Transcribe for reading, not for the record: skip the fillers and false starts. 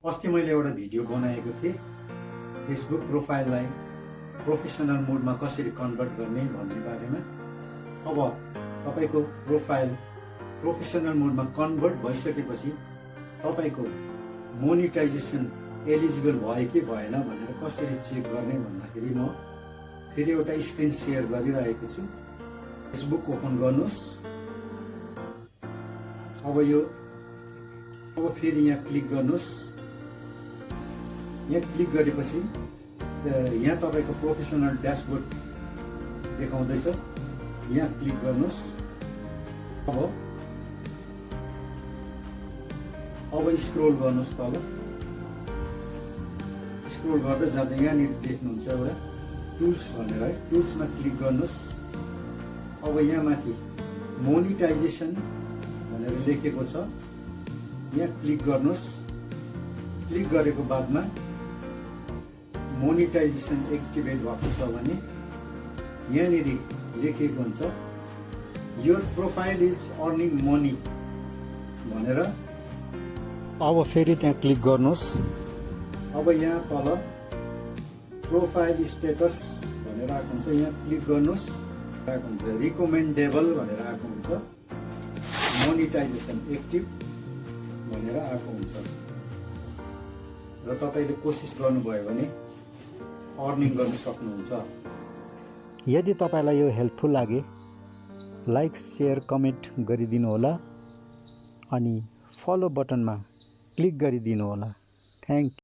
अस्ति मैले एउटा भिडियो बनाएको थिएँ फेसबुक प्रोफाइललाई प्रोफेसनल मोडमा कसरी कन्भर्ट गर्ने भन्ने बारेमा। अब तपाईको प्रोफाइल प्रोफेसनल मोडमा कन्भर्ट भइसकेपछि तपाईको मोनिटाइजेसन एलिजिबल भयो कि भएन भनेर कसरी चेक गर्ने भन्दाखेरि म फेरि एउटा स्क्रिन शेयर गरिरहेको छु। फेसबुक ओपन गर्नुहोस्। अब फेरि यहाँ क्लिक गर्नुहोस्। यहाँ क्लिक गरेपछि यहाँ तपाईको प्रोफेसनल ड्याशबोर्ड देखाउँदैछ। यहाँ क्लिक गर्नुहोस्। अब स्क्रोल गर्नुहोस् तल। स्क्रोल गर्दै जाँदा यहाँनिर देख्नुहुन्छ एउटा टुल्स भनेर है, टुल्समा क्लिक गर्नुहोस्। अब यहाँ माथि मोनिटाइजेसन भनेर लेखेको छ, यहाँ क्लिक गर्नुहोस्। क्लिक गरेको बादमा मोनिटाइजेसन एक्टिभेट भएको छ भने यहाँनिर लेखेको हुन्छ your profile is earning money भनेर। अब फेरि त्यहाँ क्लिक गर्नुहोस्। अब यहाँ तल प्रोफाइल स्टेटस भनेर आएको हुन्छ, यहाँ क्लिक गर्नुहोस्। आएको हुन्छ रिकमेन्डेबल भनेर आएको हुन्छ, मोनिटाइजेसन एक्टिभ भनेर आएको हुन्छ। र तपाईले कोसिस गर्नुभयो भने अर्निङ गर्न सक्नुहुन्छ। यदि तपाईलाई यो हेल्पफुल लागे लाइक शेयर कमेन्ट गरिदिनु होला अनि फलो बटनमा क्लिक गरिदिनु होला। Thank you.